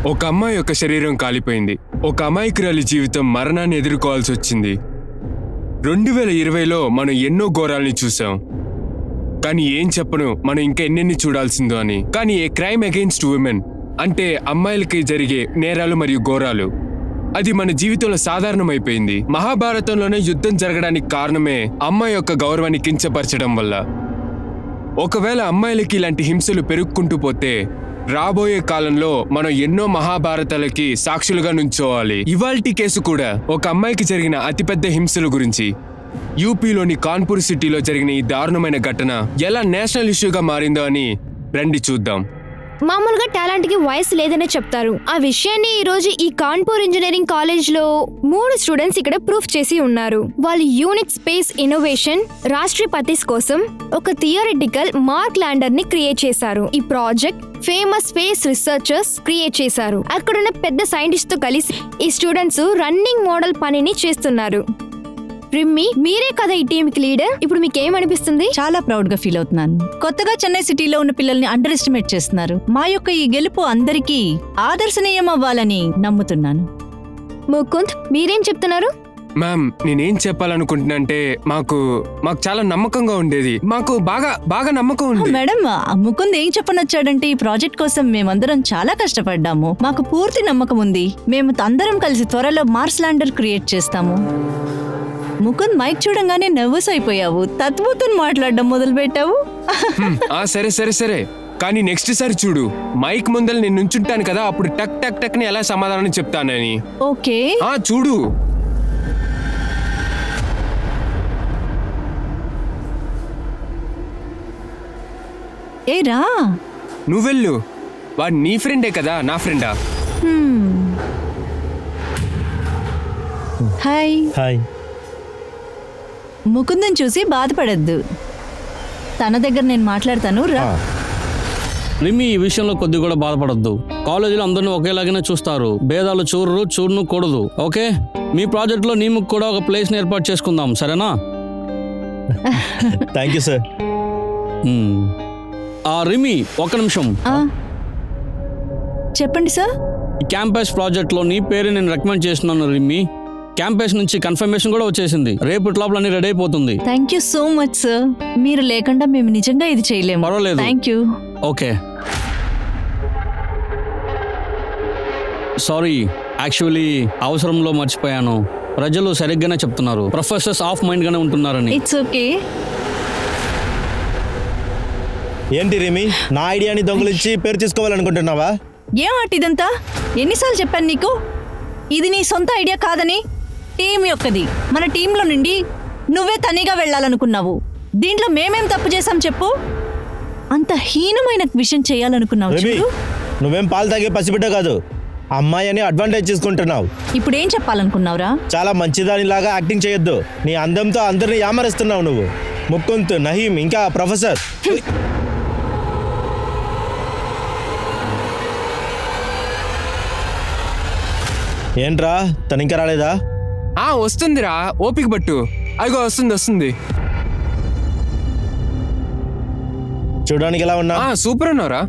ఒక అమ్మాయి యొక్క శరీరం కాలిపోయింది. ఒక అమాయకురాలి జీవితం మరణాన్ని ఎదుర్కోవాల్సి వచ్చింది. 2020లో మనం ఎన్నో ఘోరాల్ని చూసాం. కానీ ఏం చెప్పను, మనం ఇంకా ఎన్నెన్ని చూడాల్సిందో అని. కానీ ఏ క్రైమ్ అగెయిన్స్ట్ ఉమెన్ అంటే అమ్మాయిలకి జరిగే నేరాలు మరియు ఘోరాలు, అది మన జీవితంలో సాధారణమైపోయింది. మహాభారతంలోనే యుద్ధం జరగడానికి కారణమే అమ్మాయి యొక్క గౌరవాన్ని కించపరచడం వల్ల. ఒకవేళ అమ్మాయిలకి ఇలాంటి హింసలు పెరుగుకుంటూ పోతే రాబోయే కాలంలో మనం ఎన్నో మహాభారతాలకి సాక్షులుగా నుంచోవాలి. ఇవాల్టి కేసు కూడా ఒక అమ్మాయికి జరిగిన అతిపెద్ద హింసల గురించి. యూపీలోని కాన్పూర్ సిటీలో జరిగిన ఈ దారుణమైన ఘటన ఎలా నేషనల్ ఇష్యూగా మారిందో అని రండి చూద్దాం. మామూలుగా టాలెంట్ కి వయసు లేదనే చెప్తారు. ఆ విషయాన్ని ఈ రోజు ఈ కాన్పూర్ ఇంజనీరింగ్ కాలేజ్ లో 3 స్టూడెంట్స్ ఇక్కడ ప్రూఫ్ చేసి ఉన్నారు. వాళ్ళు యూనిక్ స్పేస్ ఇన్నోవేషన్ రాష్ట్రపతిస్ కోసం ఒక థియరిటికల్ మార్క్ ల్యాండర్ ని క్రియేట్ చేశారు. ఈ ప్రాజెక్ట్ ఫేమస్ స్పేస్ రిసెర్చర్స్ క్రియేట్ చేశారు. అక్కడున్న పెద్ద సైంటిస్ట్ తో కలిసి ఈ స్టూడెంట్స్ రన్నింగ్ మోడల్ పనిని చేస్తున్నారు. రిమ్మి, మీరే కదా ఈ టీమ్ కి లీడర్. ఇప్పుడు మీకేమనిపిస్తుంది? చాలా ప్రౌడ్ గా ఫీల్ అవుతున్నాను. కొత్తగా చెన్నై సిటీలో ఉన్న పిల్లల్ని అండర్ ఎస్టిమేట్ చేస్తున్నారు. మా యొక్క ఈ గెలుపు అందరికీ ఆదర్శనీయం అవ్వాలని నమ్ముతున్నాను. ముకుంద్, మీరేం చెప్తున్నారు? మ్యామ్, నేనేం చెప్పాలనుకుంటున్నా అంటే మాకు చాలా నమ్మకంగా ఉండేది. మాకు బాగా నమ్మకం ఉంది. మేడం, ముకుంద్ ఏం చెప్పనొచ్చాడంటే ఈ ప్రాజెక్ట్ కోసం మేమందరం చాలా కష్టపడ్డాము. మాకు పూర్తి నమ్మకం ఉంది. మేము అందరం కలిసి త్వరలో మార్స్ ల్యాండర్ క్రియేట్ చేస్తాము. ముకుంద్, మైక్ చూడంగానే నర్వస్ అయిపోయావు. తత్వతో మాట్లాడడం మొదలు పెట్టావు. సరే కానీ నెక్స్ట్ సారి చూడు, మైక్ ముందర నేను నుంచుంటాను కదా, అప్పుడు టక్ టక్ టక్ ని ఎలా సమాధానం చెప్తానని. ఓకే, చూడు. ఏ రా, నువ్వెళ్ళు. వాడు నీ ఫ్రెండే కదా, నా ఫ్రెండా? హాయ్. హాయ్. ముకుందన్ చూసి బాధపడద్దు. తన దగ్గర నేను మాట్లాడతాను, రా. రిమి, ఈ విషయంలో కొద్ది కూడా బాధపడద్దు. కాలేజీలో అందరినీ ఒకేలాగానే చూస్తారు. భేదాలు చూడను కూడదు. ఓకే, మీ ప్రాజెక్ట్ లో నీకు కూడా ఒక ప్లేస్ ని ఏర్పాటు చేసుకుందాం, సరేనా? Thank you sir. రిమి, ఒక్క నిమిషం. చెప్పండి సార్. ఈ క్యాంపస్ ప్రాజెక్ట్ లో నీ పేరు నేను రికమెండ్ చేస్తున్నాను రిమి. క్యాంపస్ నుంచి కన్ఫర్మేషన్ కూడా వచ్చేసింది. రేపు లోపల అన్ని రెడీ అయిపోతుంది. Thank you so much sir. మీరు లేకుండా మేము నిజంగా ఇది చేయలేము. పర్వాలేదు. Thank you. Okay. Sorry, actually అవసరంలో మర్చిపోయాను. ప్రజలు సరిగ్గానే చెప్తున్నారు, ప్రొఫెసర్స్ ఆఫ్ మైండ్ గానే ఉంటున్నారని. It's okay. ఏంటి రిమి, నా ఐడియాని దొంగలించి పేరు తీసుకోవాలనుకుంటున్నావా? ఏం ఆట ఇదంతా? ఎన్నిసార్లు చెప్పాను నీకు ఇది నీ సొంత ఐడియా కాదని? టీం యొక్కది. మన టీంలో నుండి నువ్వే తనిగా వెళ్ళాలనుకున్నావు. దీంట్లో మేమేం తప్పు చేశాం చెప్పు? అంత హీనమైన విషయం చేయాలనుకున్నావు చూడు. నువ్వేం పాలు తాగే పసిబిడ్డ కాదు, అమ్మాయి అని అడ్వాంటేజ్ తీసుకుంటున్నావు. ఇప్పుడు ఏం చెప్పాలనుకున్నావురా? చాలా మంచిదానిలాగా యాక్టింగ్ చేయొద్దు. నీ అందంతో అందరిని యామరిస్తున్నావు నువ్వు. ముకుంద్, నహీం, ఇంకా ప్రొఫెసర్. ఏంట్రా, తను ఇంకా రాలేదా? వస్తుందిరా, ఓపిక పట్టు. అదిగో వస్తుంది. చూడడానికి ఎలా ఉన్నా? సూపర్ ఉన్నారా?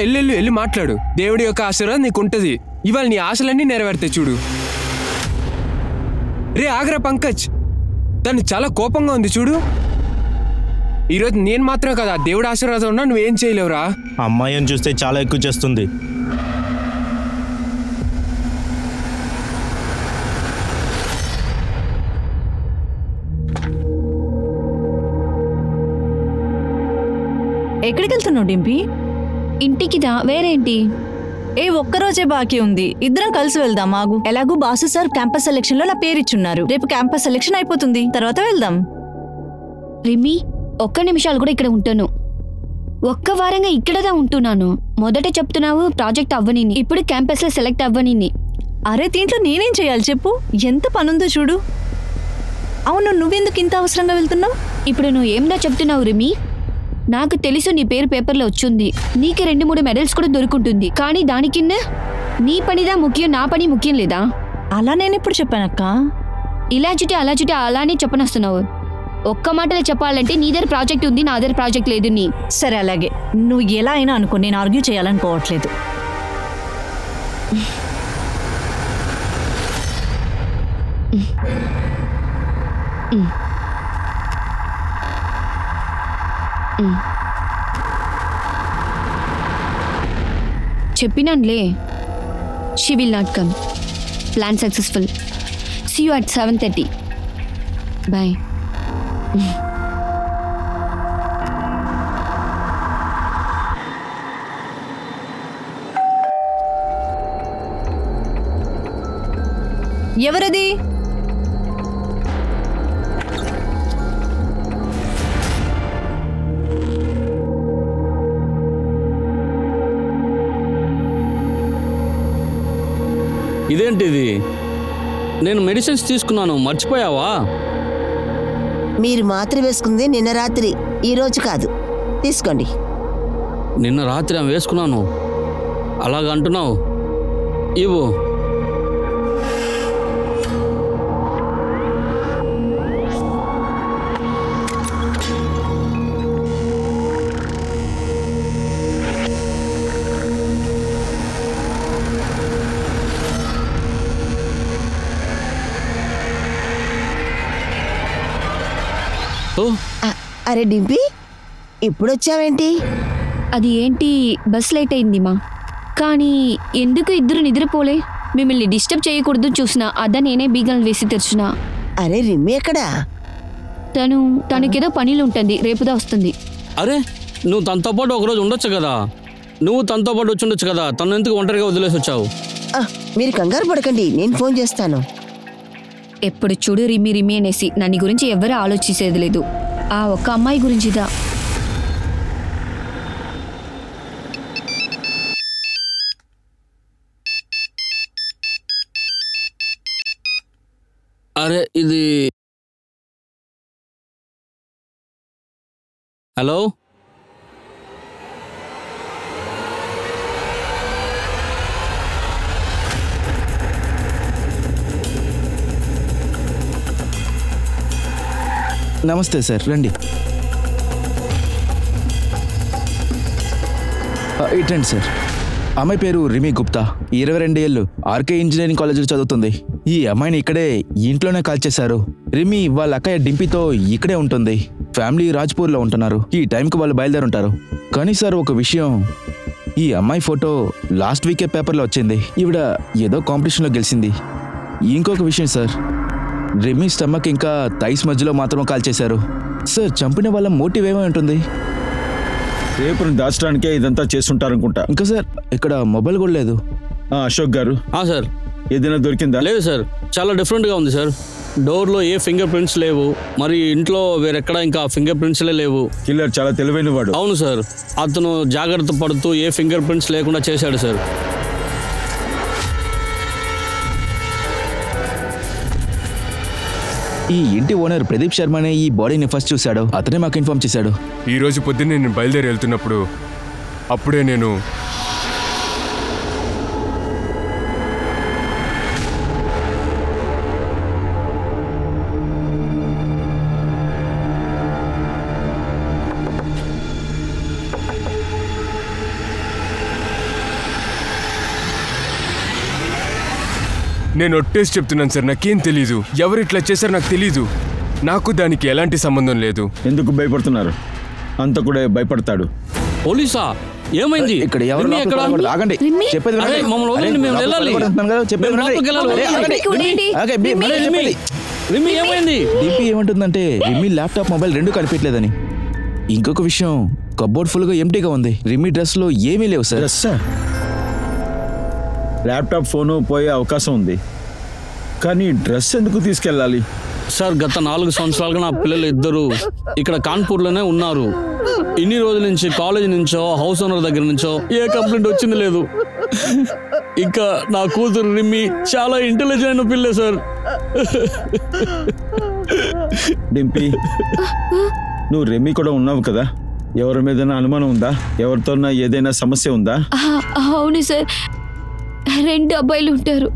వెళ్ళి మాట్లాడు. దేవుడి యొక్క ఆశీర్వాదం నీకుంటది. ఇవాళ నీ ఆశలన్నీ నెరవేరుతాయి చూడు. రే ఆగ్రా పంకజ్, తను చాలా కోపంగా ఉంది చూడు. ఈరోజు నేను మాత్రం కదా, దేవుడి ఆశీర్వాదం ఉన్నా నువ్వేం చేయలేవురా. అమ్మాయిని చూస్తే చాలా ఎక్కువ చేస్తుంది. ఎక్కడికి వెళ్తున్నావు డింపి? ఇంటికిదా, వేరేంటి? ఒక్కరోజే బాకీ ఉంది. ఇద్దరం కలిసి వెళ్దాం. ఆగు. ఎలాగూ బాసు సార్ క్యాంపస్ సెలెక్షన్ లో నా పేరిచ్చున్నారు. రేపు క్యాంపస్ సెలెక్షన్ అయిపోతుంది, తర్వాత వెళ్దాం. రిమి, ఒక్క నిమిషాలు కూడా ఇక్కడ ఉంటాను. ఒక్క వారంగా ఇక్కడదా ఉంటున్నాను. మొదట చెప్తున్నావు ప్రాజెక్ట్ అవ్వని, ఇప్పుడు క్యాంపస్ లో సెలెక్ట్ అవ్వని. అరే, దీంట్లో నేనేం చేయాలి చెప్పు? ఎంత పనుందో చూడు. అవును, నువ్వెందుకు ఇంత అవసరంగా వెళ్తున్నావు? ఇప్పుడు నువ్వు ఏందా చెప్తున్నావు రిమి? నాకు తెలుసు నీ పేరు పేపర్లో వచ్చింది. నీకు 2-3 మెడల్స్ కూడా దొరుకుంటుంది. కానీ దానికిన్న నీ పనిదా ముఖ్యం, నా పని ముఖ్యం లేదా? అలా నేను ఎప్పుడు చెప్పానక్క? ఇలా చుట్టి అలానే చెప్పనొస్తున్నావు. ఒక్క మాటలో చెప్పాలంటే నీ దగ్గర ప్రాజెక్ట్ ఉంది, నా దగ్గర ప్రాజెక్ట్ లేదు. నీ సరే, అలాగే. నువ్వు ఎలా అయినా అనుకో, నేను ఆర్గ్యూ చేయాలనుకోవట్లేదు. చెప్పినాన్లే, she will not come. Plan successful. See you at 7:30. Bye. ఎవరది? ఇదేంటిది? నేను మెడిసిన్స్ తీసుకున్నాను, మర్చిపోయావా? మీరు మాత్ర వేసుకుంది నిన్న రాత్రి, ఈ రోజు కాదు. తీసుకోండి. నిన్న రాత్రి ఆమె వేసుకున్నాను అలాగ అంటున్నావు. ఇవ్వు. అరే డింపి, ఇప్పుడు వచ్చావేంటి? అది ఏంటి, బస్ లేట్ అయింది మా. కానీ ఎందుకు ఇద్దరు నిద్రపోలే? మిమ్మల్ని డిస్టర్బ్ చేయకూడదు చూసినా, అదా నేనే బీగలు వేసి తెచ్చిన. అరే రిమ్మి ఎక్కడా? తనకేదో పనిలో ఉంటుంది, రేపుదా వస్తుంది. అరే నువ్వు తనతో పాటు ఒకరోజు ఉండొచ్చు కదా. నువ్వు తనతో పాటు వచ్చి ఉండొచ్చు కదా. తను ఎందుకు ఒంటరిగా వదిలేసి వచ్చావు? మీరు కంగారు పడకండి, నేను ఫోన్ చేస్తాను. ఎప్పుడు చూడు రిమ్మి రిమ్మి అనేసి నన్ను గురించి ఎవరు ఆలోచించేది లేదు. ఆ ఒక్క అమ్మాయి గురించిదా. అరే ఇది హలో, నమస్తే సార్, రండి. ఇటండి సార్. అమ్మాయి పేరు రిమి గుప్తా, 22 ఏళ్ళు, ఆర్కే ఇంజనీరింగ్ కాలేజీలో చదువుతుంది. ఈ అమ్మాయిని ఇక్కడే ఇంట్లోనే కాల్ చేశారు. రిమి వాళ్ళ అక్కయ్య డింపితో ఇక్కడే ఉంటుంది. ఫ్యామిలీ రాజ్పూర్లో ఉంటున్నారు. ఈ టైంకి వాళ్ళు బయలుదేరి ఉంటారు. కానీ సార్ ఒక విషయం, ఈ అమ్మాయి ఫోటో లాస్ట్ వీకే పేపర్లో వచ్చింది. ఈవిడ ఏదో కాంపిటీషన్లో గెలిచింది. ఇంకొక విషయం సార్, రిమి స్టమక్ ఇంకా థైస్ మధ్యలో మాత్రం కాల్ చేశారు. సార్ చంపిన వాళ్ళ మోటివ్ ఏమై ఉంటుంది? రేపుని దాచడానికే ఇదంతా చేస్తుంటారనుకుంటా. ఇంకా సార్ ఇక్కడ మొబైల్ కూడా లేదు. అశోక్ గారు, సార్ ఏదైనా దొరికిందా? లేదు సార్, చాలా డిఫరెంట్గా ఉంది సార్. డోర్లో ఏ ఫింగర్ ప్రింట్స్ లేవు, మరి ఇంట్లో వేరెక్కడ ఇంకా ఫింగర్ ప్రింట్స్లే లేవు. కిల్లర్ చాలా తెలివైన వాడు. అవును సార్, అతను జాగ్రత్త పడుతూ ఏ ఫింగర్ ప్రింట్స్ లేకుండా చేశాడు సార్. ఈ ఇంటి ఓనర్ ప్రదీప్ శర్మనే ఈ బాడీని ఫస్ట్ చూశాడు. అతనే మాకు ఇన్ఫార్మ్ చేశాడు. ఈ రోజు పొద్దున్నే నేను బయలుదేరి వెళ్తున్నప్పుడు అప్పుడే నేను ఒట్టేసి చెప్తున్నాను సార్, నాకేం తెలీదు. ఎవరు ఇట్లా చేశారు నాకు తెలీదు. నాకు దానికి ఎలాంటి సంబంధం లేదు. ఎందుకు భయపడుతున్నారు? అంత కూడా భయపడతాడు. పోలీసా? ఏమైంది ఇక్కడ? ఎవరు ఆగండి, చెప్పేది అరే మమ్మల్ని వదిలేండి, మేము వెళ్ళాలి. రిమి ఏమైంది? డిపి ఏమంటుందంటే రిమి ల్యాప్టాప్ మొబైల్ రెండు కనిపించలేదని. ఇంకొక విషయం, కబోర్డ్ ఫుల్గా ఎంటీగా ఉంది. రిమి డ్రెస్లో ఏమీ లేవు సార్. ల్యాప్టాప్ ఫోను పోయే అవకాశం ఉంది, కానీ డ్రెస్ ఎందుకు తీసుకెళ్ళాలి? సార్ గత 4 సంవత్సరాలుగా నా పిల్లలు ఇద్దరు ఇక్కడ కాన్పూర్లోనే ఉన్నారు. ఇన్ని రోజుల నుంచి కాలేజ్ నుంచో హౌస్ ఓనర్ దగ్గర నుంచో ఏ కంప్లైంట్ వచ్చింది లేదు. ఇంకా నా కూతురు రిమ్మి చాలా ఇంటెలిజెంట్ అయిన పిల్ల సార్. డింపి, నువ్వు రెమ్మి కూడా ఉన్నావు కదా, ఎవరి మీద అనుమానం ఉందా? ఎవరితో ఏదైనా సమస్య ఉందా? అవును సార్, 2 అబ్బాయిలు ఉంటారు.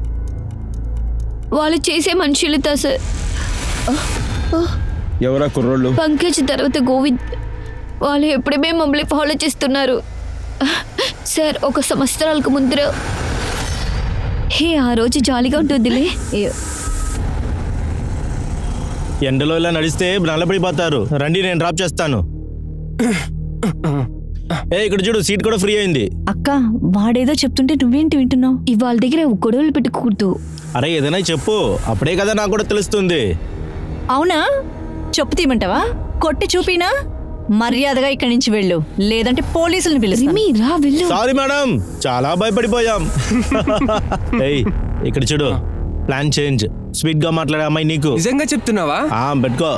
వాళ్ళు చేసే మనుషులతో సార్. ఎవరా కుర్రోళ్ళు? పంకజ్ తర్వాత గోవింద్. వాళ్ళు ఎప్పుడమే మమ్మల్ని ఫాలో చేస్తున్నారు సార్. 1 సంవత్సరాలకు ముందర హే ఆ రోజు జాలీగా ఉంటుందిలే. ఎండలో ఇలా నడిస్తే నల్లబడిపోతారు. రండి, నేను డ్రాప్ చేస్తాను. ఇక్కడ చూడు, సీట్ కూడా ఫ్రీ అయింది. అక్క వాడేదో చెప్తుంటే నువ్వేంటి వింటున్నావు? ఇవాళ దగ్గర గొడవలు పెట్టుకూడదు. అరే ఏదైనా చెప్పు, అప్పుడే కదా నాకు కూడా తెలుస్తుంది. అవునా, చెప్పు తీయమంటావా? కొట్టి చూపినా? మర్యాదగా ఇక్కడి నుంచి వెళ్ళు, లేదంటే పోలీసులను పిలుస్తాను. సారీ మేడం, చాలా భయపడిపోయాం. ఇక్కడ చూడు, ప్లాన్ చేంజ్. స్వీట్ గా మాట్లాడే అమ్మాయి నీకు. నిజంగా చెప్తున్నావా? పెట్టుకో.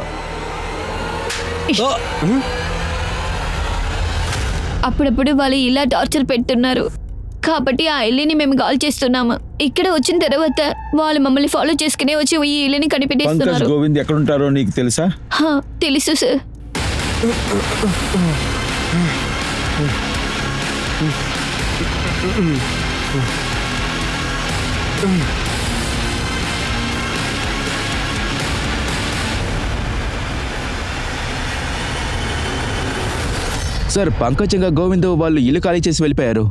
అప్పుడప్పుడు వాళ్ళు ఇలా టార్చర్ పెడుతున్నారు కాబట్టి ఆ ఇల్లుని మేము కాల్ చేస్తున్నాము. ఇక్కడ వచ్చిన తర్వాత వాళ్ళు మమ్మల్ని ఫాలో చేసుకునే వచ్చి ఈ ఇల్లుని కనిపెట్టేస్తున్నారు. గోవింద్ ఎక్కడ ఉంటారో నీకు తెలుసా? తెలుసు సార్. సార్, పంకజ్ ఇంకా గోవింద్ వాళ్ళు ఇల్లు ఖాళీ చేసి వెళ్ళిపోయారు.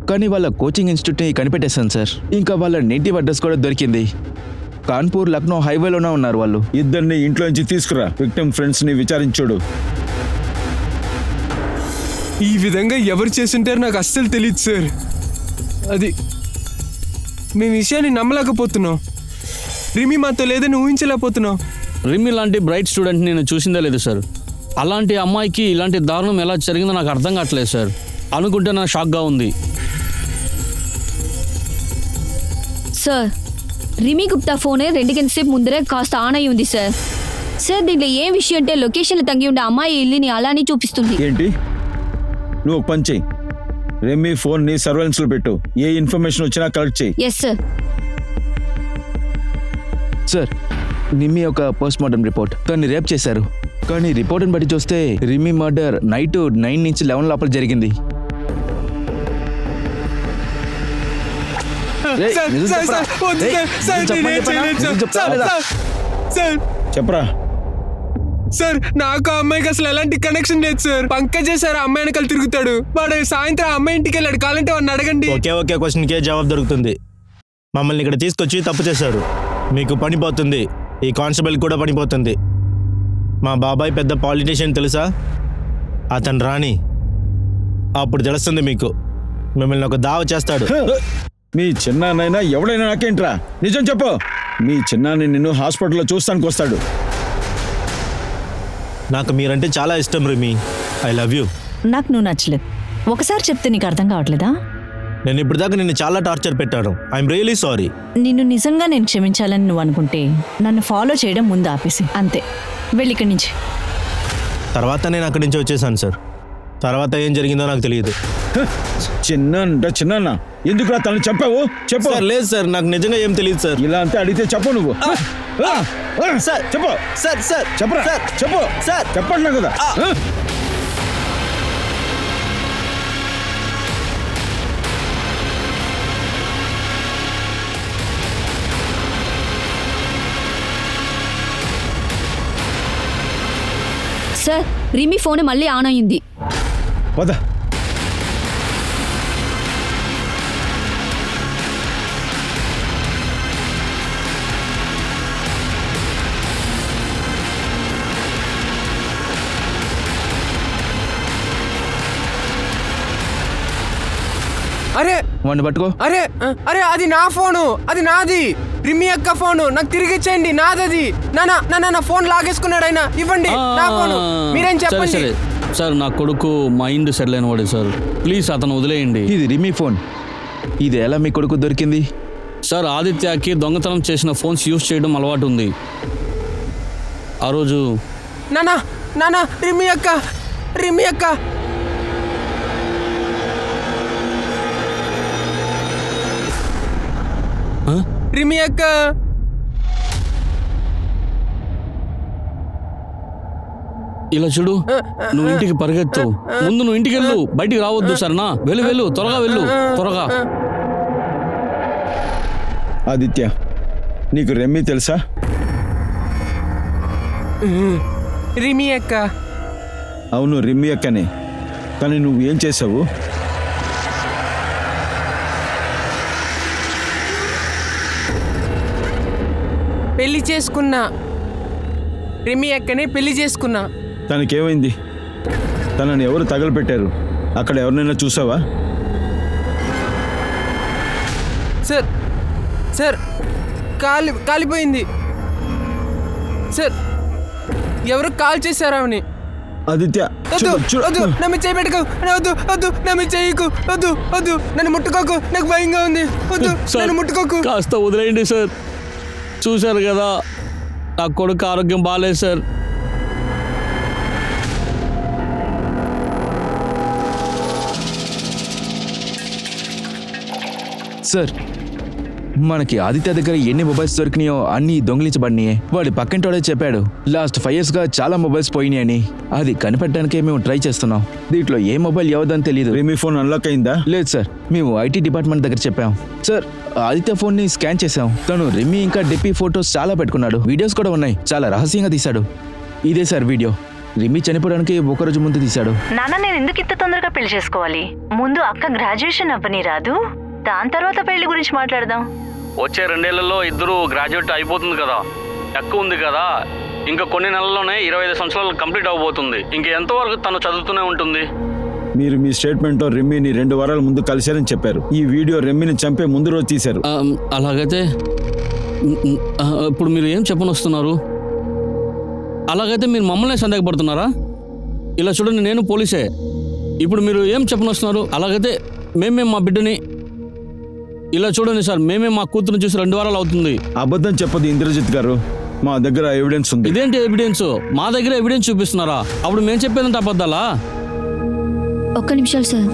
కానీ వాళ్ళ కోచింగ్ ఇన్స్టిట్యూట్ని కనిపెట్టేశాను సార్. ఇంకా వాళ్ళ నేటివ్ అడ్రస్ కూడా దొరికింది. కాన్పూర్ లక్నో హైవేలోనే ఉన్నారు వాళ్ళు. ఇద్దరిని ఇంట్లో నుంచి తీసుకురా, విక్టిమ్ ఫ్రెండ్స్ని విచారించుడు. ఈ విధంగా ఎవరు చేస్తుంటారో నాకు అస్సలు తెలియదు సార్. అది మేము విషయాన్ని నమ్మలేకపోతున్నాం. రిమి మాతో లేదని ఊహించలేకపోతున్నాం. రిమి లాంటి బ్రైట్ స్టూడెంట్ నేను చూసిందే లేదు సార్. అలాంటి అమ్మాయికి ఇలాంటి దారుణం ఎలా జరిగిందో నాకు అర్థం కావట్లేదు సార్. అనుకుంటే నాకు షాక్గా ఉంది. సార్, రిమి గుప్తా ఫోనే 2 గంటల సేపు ముందరే కాస్త ఆన్ అయి ఉంది సార్. సార్, దీంట్లో ఏ విషయం అంటే లొకేషన్లో తగ్గి ఉండే అమ్మాయి ఇల్లుని అలానే చూపిస్తుంది. ఏంటి? నువ్వు ఒక పని చెయ్యి, రెమ్మి ఫోన్ని సర్వేలెన్స్లో పెట్టు. ఏ ఇన్ఫర్మేషన్ వచ్చినా కలెక్ట్ చెయ్యి. Yes sir. సార్, నిమ్మి ఒక పోస్ట్ మార్టం రిపోర్ట్. దాన్ని రేప్ చేశారు. కానీ రిపోర్ట్ని బట్టి చూస్తే రిమి మర్డర్ నైట్ 9 నుంచి 11 లోపల జరిగింది. చెప్పరా సార్, నాకు ఆ అమ్మాయికి అసలు ఎలాంటి కనెక్షన్ లేదు సార్. పంకజ్ సార్ అమ్మాయి వెనకాల తిరుగుతాడు. వాడు సాయంత్రం అమ్మాయి ఇంటికి వెళ్ళాడు. కావాలంటే వాడిని అడగండి. ఒకే క్వశ్చన్కే జవాబు దొరుకుతుంది. మమ్మల్ని ఇక్కడ తీసుకొచ్చి తప్పు చేశారు. మీకు పనిపోతుంది, ఈ కానిస్టేబుల్ కూడా పనిపోతుంది. మా బాబాయ్ పెద్ద పాలిటీషియన్ తెలుసా? అతను రాని అప్పుడు తెలుస్తుంది మీకు. మిమ్మల్ని ఒక దావ చేస్తాడు. మీ చిన్నాన్నైనా ఎవడైనా నాకేంట్రా? నిజం చెప్పు. మీ చిన్నాన్ని నిన్ను హాస్పిటల్లో చూస్తానికి వస్తాడు. నాకు మీరంటే చాలా ఇష్టం రిమి. I love you. నాకు నువ్వు నచ్చలేదు. ఒకసారి చెప్తే నీకు అర్థం కావట్లేదా? నేను ఇప్పుడు దాకా నిన్ను చాలా టార్చర్ పెట్టాను. I'm really sorry. నిన్ను నిజంగా నేను క్షమించాలని నువ్వు అనుకుంటే నన్ను ఫాలో చేయడం ముందు ఆపేసి అంతే. వెళ్ళి ఇక్కడి నుంచి. తర్వాత నేను అక్కడి నుంచి వచ్చేసాను సార్. తర్వాత ఏం జరిగిందో నాకు తెలియదు. చిన్న ఎందుకు తను చెప్పావు? చెప్పు. లేదు సార్, నాకు నిజంగా ఏం తెలియదు సార్. ఇలా అంతే అడిగితే చెప్పు. నువ్వు సార్ చెప్పు. సార్ చెప్పరా? చెప్పు సార్. చెప్పండి కదా. సార్, రిమి ఫోన్ మళ్ళీ ఆన్ అయ్యింది. పద. అరే వాడిని పట్టుకో. అరే అది నా ఫోను, అది నాది. రిమి అక్క ఫోను నాకు తిరిగి ఇచ్చేయండి, నాదది. నా ఫోన్ లాగేసుకున్నాడు ఆయన. ఇవ్వండి నా ఫోను. మీరేం చెప్పండి. సార్, నా కొడుకు మైండ్ సెటిల్ అయిన వాడు సార్. ప్లీజ్ అతను వదిలేయండి. ఇది రిమి ఫోన్. ఇది ఎలా మీ కొడుకు దొరికింది? సార్, ఆదిత్యకి దొంగతనం చేసిన ఫోన్స్ యూజ్ చేయడం అలవాటు ఉంది. ఆ రోజు నానా రిమి అక్క రిమి అక్క. ఇలా చూడు, నువ్వు ఇంటికి పరిగెత్తు. ముందు నువ్వు ఇంటికి వెళ్ళు, బయటికి రావద్దు సరేనా? వెళ్ళు, త్వరగా వెళ్ళు, త్వరగా. ఆదిత్య, నీకు రెమ్మి తెలుసా? రిమి అక్క. అవును, రిమ్మి అక్కనే. కానీ నువ్వు ఏం చేసావు? పెళ్లి చేసుకున్నా. రిమి అక్కనే పెళ్లి చేసుకున్నా. తనకేమైంది? తనని ఎవరు తగలపెట్టారు? అక్కడ ఎవరినైనా చూసావా? సార్ సార్ కాలిపోయింది సార్. ఎవరు కాల్ చేశారా ఆమెని? ఆదిత్య వద్దు, నన్ను చేయి పెట్టుకో. వద్దు, నన్ను చేయకు. వద్దు, నన్ను ముట్టుకోకు. నాకు భయంగా ఉంది. వద్దు, నన్ను ముట్టుకోకు. కాస్త వదిలేయండి సార్. చూశారు కదా, నా కొడుకు ఆరోగ్యం బాగాలేదు సార్. సార్, మనకి ఆదిత్య దగ్గర ఎన్ని మొబైల్స్ దొరికినాయో అన్నీ దొంగిలించబడినాయే. వాడి పక్కింటోడే చెప్పాడు లాస్ట్ 5 years గా చాలా మొబైల్స్ పోయినాయని. అది కనిపెట్టడానికే మేము ట్రై చేస్తున్నాం. దీంట్లో ఏ మొబైల్ ఎవరిదని తెలియదు. మీ ఫోన్ అన్లాక్ అయిందా? లేదు సార్, మేము ఐటీ డిపార్ట్మెంట్ దగ్గర చెప్పాం. సార్, ఆదిత్య ఫోన్ ని స్కాన్ చేసాం. తను రిమి ఇంకా డిప్పి ఫొటోస్ చాలా పెట్టుకున్నాడు. వీడియోస్ కూడా ఉన్నాయి. చాలా రహస్యంగా తీశాడు. ఇదే సార్ వీడియో. రిమి చనిపోవడానికి ఒకరోజు ముందు తీశాడు. నాన్న, నేను ఎందుకు ఇంత తొందరగా పెళ్లి చేసుకోవాలి? ముందు అక్క గ్రాడ్యుయేషన్ అవ్వని రాదు, దాని తర్వాత పెళ్లి గురించి మాట్లాడదాం. వచ్చే 2 ఏళ్లలో ఇద్దరు గ్రాడ్యుయేట్ అయిపోతుంది కదా, ఎక్కువ ఉంది కదా. ఇంకా కొన్ని నెలల్లోనే 25 సంవత్సరాలు కంప్లీట్ అవబోతుంది. ఇంక ఎంతవరకు తను చదువుతూనే ఉంటుంది. మీరు మీ స్టేట్మెంట్లో రెమ్మిని 2 వారాల ముందు కలిశారని చెప్పారు. ఈ వీడియో రెమ్మిని చంపే ముందు రోజు తీశారు. అలాగైతే ఇప్పుడు మీరు ఏం చెప్పని వస్తున్నారు? అలాగైతే మీరు మమ్మల్ని సందేహపడుతున్నారా? ఇలా చూడండి, నేను పోలీసే. ఇప్పుడు మీరు ఏం చెప్పని వస్తున్నారు? అలాగైతే మేమే మా బిడ్డని, ఇలా చూడండి సార్, మేమే మా కూతురుని చూసి 2 వారాలు అవుతుంది. అబద్ధం చెప్పదు ఇంద్రజిత్ గారు, మా దగ్గర ఎవిడెన్స్ ఉంది. ఇదేంటి ఎవిడెన్స్? మా దగ్గర ఎవిడెన్స్ చూపిస్తున్నారా? అప్పుడు మేము చెప్పేదంటే అబద్ధాలా? ఒక్క నిమిషాలు సార్.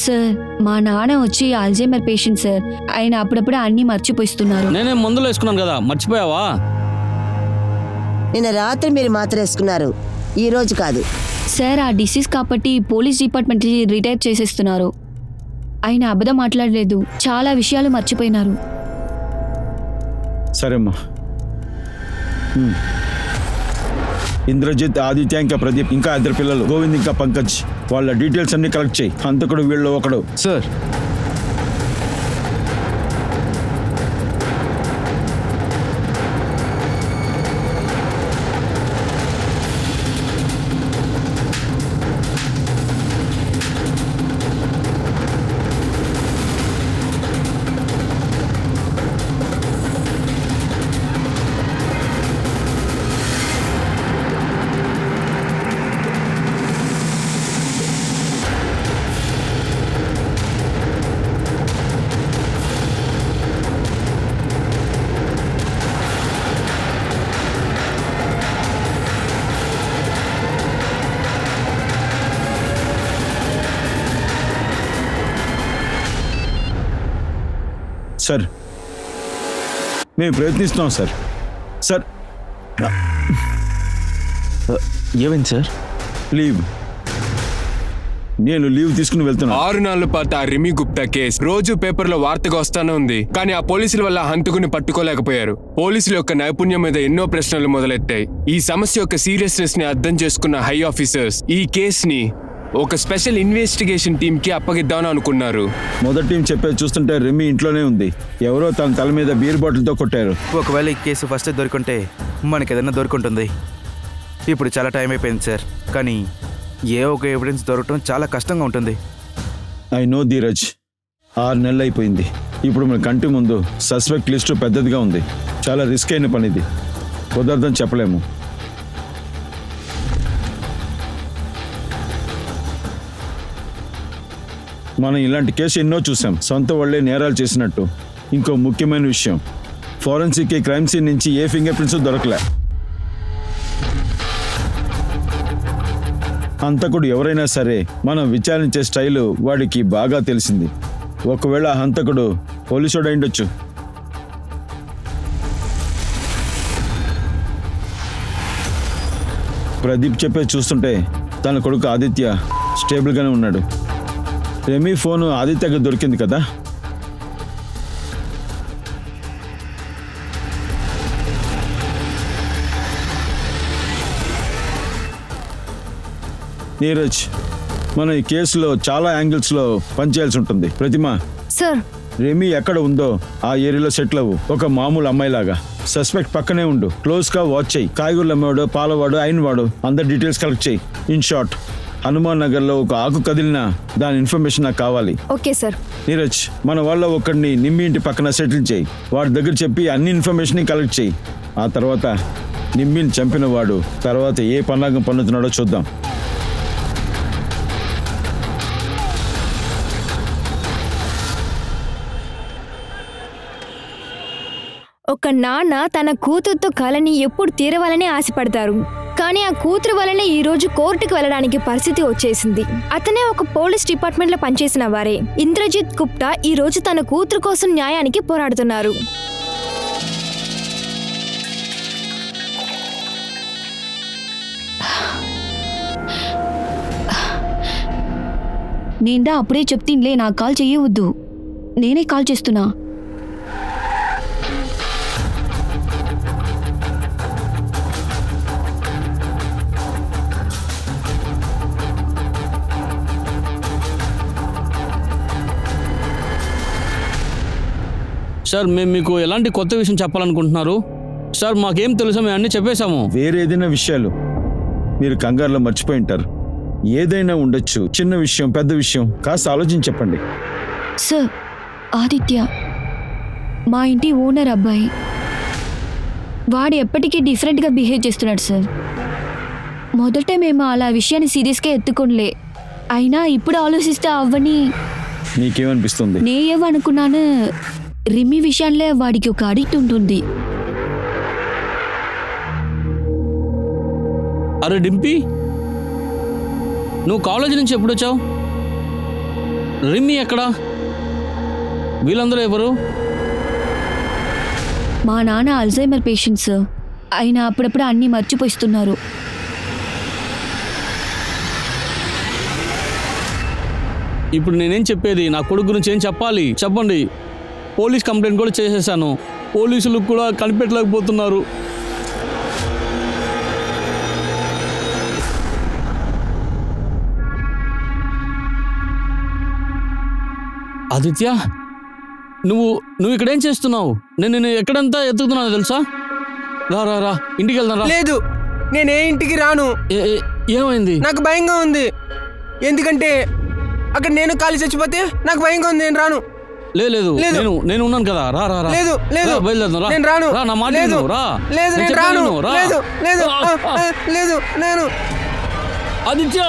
సార్, మా నాన్న వచ్చి అల్జైమర్ పేషెంట్ సార్. ఆయన అప్పుడప్పుడు అన్ని మర్చిపోయిస్తున్నారు. నేనే మందులు వేసుకున్నాను కదా, మర్చిపోయావా? నిన్న రాత్రి మీరు మాత్రం వేసుకున్నారు, ఈ రోజు కాదు సార్. ఆ డిసీజ్ కాబట్టి పోలీస్ డిపార్ట్మెంట్ రిటైర్ చేసేస్తున్నారు. ఆయన అబద్ధం మాట్లాడలేదు, చాలా విషయాలు మర్చిపోయినారు. సరేమ్మా. ఇంద్రజిత్, ఆదిత్య ఇంకా ప్రదీప్, ఇంకా 2 పిల్లలు గోవింద్ ఇంకా పంకజ్, వాళ్ళ డీటెయిల్స్ అన్ని కలెక్ట్ చేయి. హంతకుడు వీళ్ళు ఒకడు. సార్, సార్, మేము ప్రయత్నిస్తున్నాం సార్. సార్, ఏమైంది సార్? లీవ్. నేను లీవ్ తీసుకుని వెళ్తున్నా. 6 నెలల పాటు ఆ రిమి గుప్తా కేసు రోజు పేపర్లో వార్తగా వస్తానే ఉంది. కానీ ఆ పోలీసుల వల్ల హంతకుని పట్టుకోలేకపోయారు. పోలీసుల యొక్క నైపుణ్యం మీద ఎన్నో ప్రశ్నలు మొదలెట్టాయి. ఈ సమస్య యొక్క సీరియస్నెస్ ని అర్థం చేసుకున్న హై ఆఫీసర్స్ ఈ కేసుని ఒక స్పెషల్ ఇన్వెస్టిగేషన్ టీమ్ కి అప్పగిద్దామని అనుకున్నారు. మొదటి టీం చెప్పేది చూస్తుంటే రెమ్మి ఇంట్లోనే ఉంది. ఎవరో తన తల మీద బీర్ బాటిల్తో కొట్టారు. ఒకవేళ ఈ కేసు ఫస్ట్ దొరికింటే మనకి ఏదైనా దొరికింటుంది. ఇప్పుడు చాలా టైం అయిపోయింది సార్, కానీ ఏ ఒక ఎవిడెన్స్ దొరకడం చాలా కష్టంగా ఉంటుంది. ఐ నో ధీరజ్, 6 నెలలు అయిపోయింది. ఇప్పుడు మన కంటి ముందు సస్పెక్ట్ లిస్టు పెద్దదిగా ఉంది. చాలా రిస్క్ అయిన పని ఇది, కుదరదని చెప్పలేము. మనం ఇలాంటి కేసు ఎన్నో చూసాం, సొంత వాళ్లే నేరాలు చేసినట్టు. ఇంకో ముఖ్యమైన విషయం, ఫోరెన్సిక్ క్రైమ్ సీన్ నుంచి ఏ ఫింగర్ ప్రింట్స్ దొరకలే. హంతకుడు ఎవరైనా సరే మనం విచారించే స్టైలు వాడికి బాగా తెలిసింది. ఒకవేళ హంతకుడు పోలీసుడు అయిండొచ్చు. ప్రదీప్ చెప్పే చూస్తుంటే తన కొడుకు ఆదిత్య స్టేబుల్గానే ఉన్నాడు. రెమీ ఫోను ఆదిత్యకి దొరికింది కదా. నీరజ్, మనం ఈ కేసులో చాలా యాంగిల్స్లో పనిచేయాల్సి ఉంటుంది. ప్రతిమ, సార్, రెమీ ఎక్కడ ఉందో ఆ ఏరియాలో సెటిల్ అవ్వు, ఒక మామూలు అమ్మాయిలాగా. సస్పెక్ట్ పక్కనే ఉండు, క్లోజ్ గా వాచ్ చేయి. కాయగూరలు అమ్మేవాడు, పాలవాడు, అయినవాడు అందరి డీటెయిల్స్ కలెక్ట్ చేయి. ఇన్ షార్ట్, హనుమాన్ నగర్ లో ఒక ఆకు కదిలినా దాని ఇన్ఫర్మేషన్ నాకు కావాలి. Okay sir. నీరజ్, మన వాళ్ళ ఒకడిని నిమ్మి ఇంటి పక్కన సెటిల్ చేయి. వాడి దగ్గర చెప్పి అన్ని ఇన్ఫర్మేషన్ కలెక్ట్ చేయి. ఆ తర్వాత నిమ్మిని చంపిన వాడు తర్వాత ఏ పన్నాగం పన్నుతున్నాడో చూద్దాం. ఒక నాన్న తన కూతురుతో కలని ఎప్పుడు తీరవాలని ఆశపడతారు. కానీ ఆ కూతురు వలనే ఈ రోజు కోర్టుకు వెళ్ళడానికి పరిస్థితి వచ్చేసింది. అతనే ఒక పోలీస్ డిపార్ట్మెంట్ లో పనిచేసిన వారే. ఇంద్రజిత్ గుప్తా ఈ రోజు తన కూతురు కోసం న్యాయానికి పోరాడుతున్నారు. నేందా అప్పుడే చెప్తిన్లే, నాకు కాల్ చెయ్యవద్దు, నేనే కాల్ చేస్తున్నా. సార్ మేము మీకు ఎలాంటి కొత్త విషయం చెప్పాలనుకుంటున్నారు? సార్ మాకేం తెలుసో మేము అన్నీ చెప్పేశాము. వేరే ఏదైనా విషయాలు మీరు కంగారులో మర్చిపోయి ఉంటారు. ఏదైనా ఉండొచ్చు, చిన్న విషయం పెద్ద విషయం, కాస్త ఆలోచించి చెప్పండి. సార్, ఆదిత్య మా ఇంటి ఓనర్ అబ్బాయి. వాడు ఎప్పటికీ డిఫరెంట్గా బిహేవ్ చేస్తున్నాడు సార్. మొదట మేము అలా విషయాన్ని సీరియస్గా ఎత్తుకోలే, అయినా ఇప్పుడు ఆలోచిస్తే అవ్వని. నీకేమనిపిస్తుంది? నేనేమనుకున్నాను, రిమి విషయంలో వాడికి ఒక అడిక్ట్ ఉంటుంది. అరే డింపీ, నువ్వు కాలేజీ నుంచి ఎప్పుడు వచ్చావు? రిమి ఎక్కడా? వీళ్ళందరూ ఎవరు? మా నాన్న అల్జైమర్ పేషెంట్స్, ఆయన అప్పుడప్పుడు అన్నీ మర్చిపోయిస్తున్నారు. ఇప్పుడు నేనేం చెప్పేది? నా కొడుకు గురించి ఏం చెప్పాలి చెప్పండి. పోలీస్ కంప్లైంట్ కూడా చేసేసాను, పోలీసులు కూడా కనిపెట్టలేకపోతున్నారు. ఆదిత్య, నువ్వు ఇక్కడేం చేస్తున్నావు? నేను ఎక్కడంతా ఎత్తుకుతున్నాను తెలుసా? రా రా రా, ఇంటికి వెళ్దాం రా. లేదు, నేనే ఇంటికి రాను. ఏమైంది? నాకు భయంగా ఉంది. ఎందుకంటే అక్కడ నేను కాలి చచ్చిపోతే నాకు భయంగా ఉంది. నేను రాను. లేదు, నేను ఉన్నాను కదా. రా రా రా. లేదు, బయలుదేరదాం రా. నేను రాను. రా, నా మాట విను. రా. లేదు, నేను రాను. లేదు, నేను. ఆదిత్య,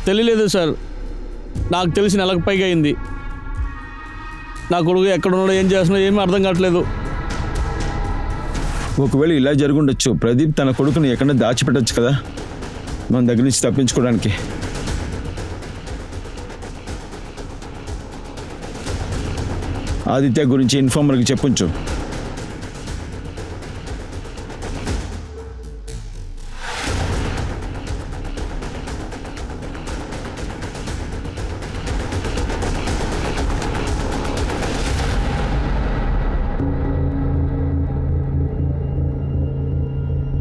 తెలియలేదు సార్, నాకు తెలిసి నెలకు పైగా అయింది. నా కొడుకు ఎక్కడున్నాడో ఏం చేస్తున్నాడో ఏమీ అర్థం కావట్లేదు. ఒకవేళ ఇలా జరుగుండొచ్చు. ప్రదీప్ తన కొడుకుని ఎక్కడ దాచిపెట్టచ్చు కదా, మన దగ్గర నుంచి తప్పించుకోవడానికి. ఆదిత్య గురించి ఇన్ఫార్మర్కి చెప్పుంచు.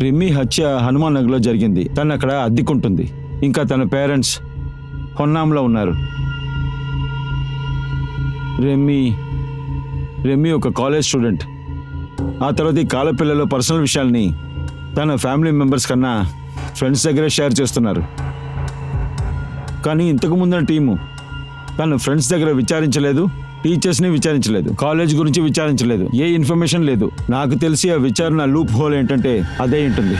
రిమి హత్య హనుమాన్ నగర్లో జరిగింది. తను అక్కడ అద్దెకుంటుంది. ఇంకా తన పేరెంట్స్ హొన్నాంలో ఉన్నారు. రెమీ ఒక కాలేజ్ స్టూడెంట్. ఆ తర్వాత ఈ కాలపిల్లలో పర్సనల్ విషయాల్ని తన ఫ్యామిలీ మెంబర్స్ కన్నా ఫ్రెండ్స్ దగ్గరే షేర్ చేస్తున్నారు. కానీ ఇంతకు ముందున్న టీము తన ఫ్రెండ్స్ దగ్గర విచారించలేదు, టీచర్స్ని విచారించలేదు, కాలేజ్ గురించి విచారించలేదు, ఏ ఇన్ఫర్మేషన్ లేదు. నాకు తెలిసి ఆ విచారణ లూప్ హోల్ ఏంటంటే అదే ఉంటుంది.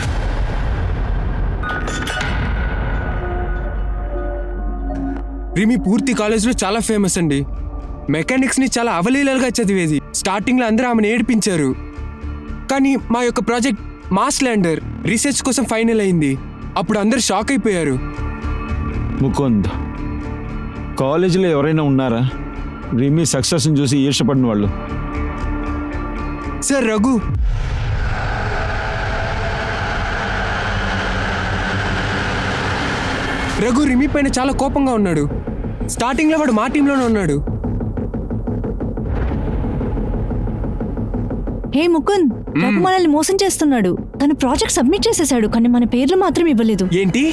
రిమి పూర్తి కాలేజ్లో చాలా ఫేమస్ అండి. మెకానిక్స్ని చాలా అవలీలగా చదివేది. స్టార్టింగ్లో అందరూ ఆమెను ఏడిపించారు. కానీ మా యొక్క ప్రాజెక్ట్ మాస్ ల్యాండర్ రీసెర్చ్ కోసం ఫైనల్ అయింది. అప్పుడు అందరూ షాక్ అయిపోయారు. ముకుంద్, కాలేజీలో ఎవరైనా ఉన్నారా రిమి సక్సెస్ని చూసి ఈర్షపడిన వాళ్ళు? సార్, రఘు రిమి పైన చాలా కోపంగా ఉన్నాడు. స్టార్టింగ్లో వాడు మా టీంలోనే ఉన్నాడు. హే ముకుంద్, రఘు మనల్ని మోసం చేస్తున్నాడు. తన ప్రాజెక్ట్ సబ్మిట్ చేసేసాడు, కానీ మన పేర్లు మాత్రం ఇవ్వలేదు. ఏంటి?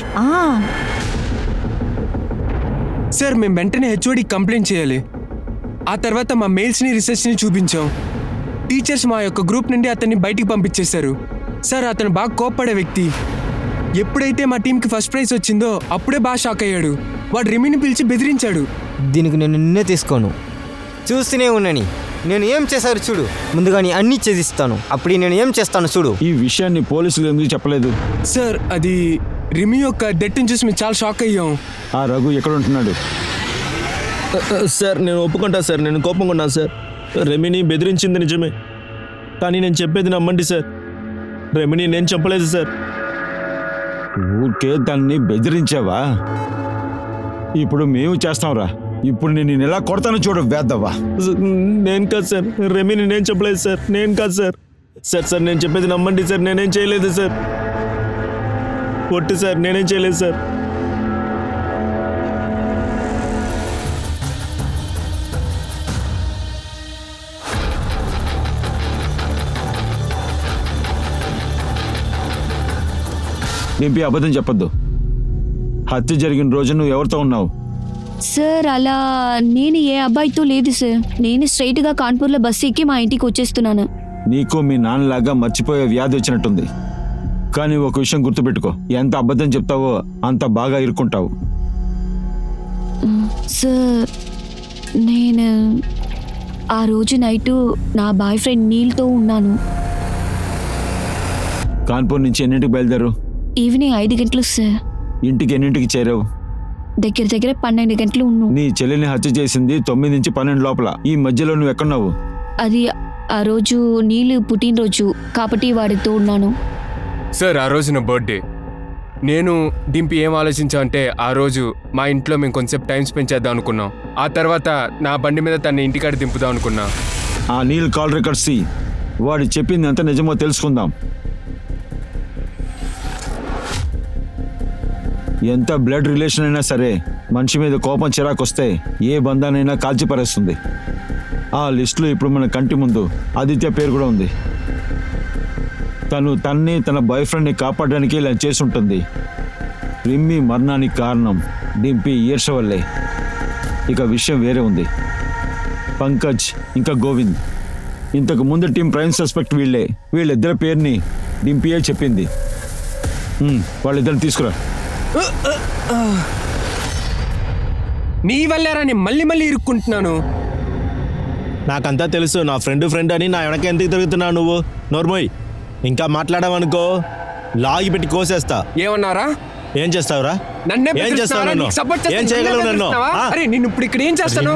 సార్, మేము వెంటనే హెచ్ఓడికి కంప్లైంట్ చేయాలి. ఆ తర్వాత మా మెయిల్స్ని రిసెర్చ్ని చూపించాం. టీచర్స్ మా యొక్క గ్రూప్ నుండి అతన్ని బయటికి పంపించేశారు. సార్ అతను బాగా కోప్పడే వ్యక్తి. ఎప్పుడైతే మా టీంకి ఫస్ట్ ప్రైజ్ వచ్చిందో అప్పుడే బాగా షాక్ అయ్యాడు. వాడు రిమిని పిలిచి బెదిరించాడు. దీనికి నేను నిన్నే తీసుకోను, చూస్తూనే ఉన్నాని. నేను ఏం చేశారు చూడు, ముందుగాని అన్నీ చేసిస్తాను, అప్పుడు నేను ఏం చేస్తాను చూడు. ఈ విషయాన్ని పోలీసులు ఎందుకు చెప్పలేదు? సార్ అది రిమి యొక్క డెట్ని చూసి మేము చాలా షాక్ అయ్యాం. ఆ రఘు ఎక్కడ ఉంటున్నాడు? సార్ నేను ఒప్పుకుంటా సార్, నేను కోపంగా ఉన్నాను సార్. రెమిని బెదిరించింది నిజమే, కానీ నేను చెప్పేది నమ్మండి సార్, రెమిని నేను చెప్పలేదు సార్. ఊరికే దాన్ని బెదిరించావా? ఇప్పుడు మేము చేస్తాంరా. ఇప్పుడు నేను ఎలా కొడతాను చూడు వేద్దవా. నేను కాదు సార్, రెమిని నేను చెప్పలేదు సార్, నేను కాదు సార్. సార్ నేను చెప్పేది నమ్మండి సార్, నేనేం చేయలేదు సార్. ఒట్టు సార్, నేనేం చేయలేదు సార్. డింపి అబద్ధం చెప్పొద్దు. హత్య జరిగిన రోజు నువ్వు ఎవరితో ఉన్నావు? సార్ అలా నేను ఏ అబ్బాయితో లేదు సార్. నేను స్ట్రైట్గా కాన్పూర్లో బస్సు ఎక్కి మా ఇంటికి వచ్చేస్తున్నాను. నీకు మీ నాన్నలాగా మర్చిపోయే వ్యాధి వచ్చినట్టుంది. కానీ ఒక విషయం గుర్తుపెట్టుకో, ఎంత అబద్ధం చెప్తావో అంత బాగా ఇరుక్కుంటావు. సార్ నేను ఆ రోజు నైటు నా బాయ్ ఫ్రెండ్ నీల్తో ఉన్నాను. కాన్పూర్ నుంచి ఎన్నింటికి బయలుదేరు? ఈవినింగ్ 5 గంటలకు సార్. ఇంటికి ఎన్నింటికి చేరావు? దగ్గర 12 గంటలు ఉన్నాను. నీ చెల్లిని హత్య చేసింది 9 నుంచి 12 లోపల. ఈ మధ్యలో నువ్వు ఎక్కడున్నావు? అది ఆ రోజు నీళ్ళు పుట్టినరోజు కాబట్టి వాడితో ఉన్నాను. సార్ ఆ రోజు నా బర్త్డే. నేను డింపి ఏం ఆలోచించా అంటే ఆ రోజు మా ఇంట్లో మేము కొంచెంసేపు టైం స్పెండ్ చేద్దాం అనుకున్నాం. ఆ తర్వాత నా బండి మీద తన ఇంటికాడ దింపుదాం అనుకున్నా. ఆ నీల్ కాల్ రికార్డ్స్ వాడు చెప్పింది ఎంత నిజమో తెలుసుకుందాం. ఎంత బ్లడ్ రిలేషన్ అయినా సరే మనిషి మీద కోపం చిరాకు వస్తే ఏ బంధానైనా కాల్చిపారేస్తుంది. ఆ లిస్టులో ఇప్పుడు మన కంటి ముందు ఆదిత్య పేరు కూడా ఉంది. తన్ని తన బాయ్ ఫ్రెండ్ని కాపాడడానికి ఇలా చేసి ఉంటుంది. రిమ్మి మరణానికి కారణం డింపి ఈర్ష వల్లే. ఇక విషయం వేరే ఉంది. పంకజ్ ఇంకా గోవింద్, ఇంతకు ముందు టీం ప్రైమ్ సస్పెక్ట్ వీళ్ళే. వీళ్ళిద్దరి పేరుని డింపియే చెప్పింది. వాళ్ళిద్దరిని తీసుకురా. నీ వల్లేరా నేను మళ్ళీ ఇరుక్కుంటున్నాను. నాకంతా తెలుసు, నా ఫ్రెండ్ అని నా వెనక ఎందుకు తిరుగుతున్నావు నువ్వు? నోర్మోయ్, ఇంకా మాట్లాడావనుకో లాగి పెట్టి కోసేస్తా. ఏమన్నారా? ఏం చేస్తావురా? ఏం చేస్తావు? ఏం చేయగలవు నన్ను? అరే నేను ఇప్పుడు ఇక్కడ ఏం చేస్తాను?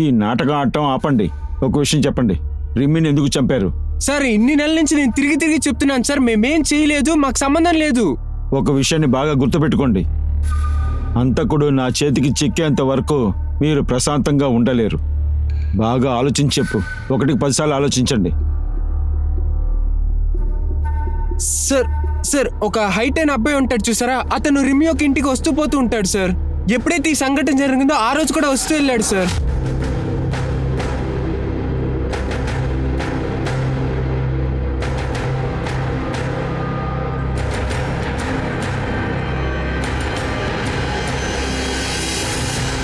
ఈ నాటకం ఆడటం ఆపండి. ఒక విషయం చెప్పండి, రిమ్మిని ఎందుకు చంపారు? సార్ ఇన్ని నెలల నుంచి నేను తిరిగి చెప్తున్నాను సార్, మేమేం చేయలేదు, మాకు సంబంధం లేదు. ఒక విషయాన్ని బాగా గుర్తుపెట్టుకోండి, హంతకుడు నా చేతికి చిక్కేంత వరకు మీరు ప్రశాంతంగా ఉండలేరు. బాగా ఆలోచించి చెప్పు. 1కి 10 సార్లు ఆలోచించండి. సార్ ఒక హైట్ అయిన అబ్బాయి ఉంటాడు చూసారా, అతను రిమి యొక్క ఇంటికి వస్తూ పోతూ ఉంటాడు సార్. ఎప్పుడైతే ఈ సంఘటన జరిగిందో ఆ రోజు కూడా వస్తూ వెళ్ళాడు సార్.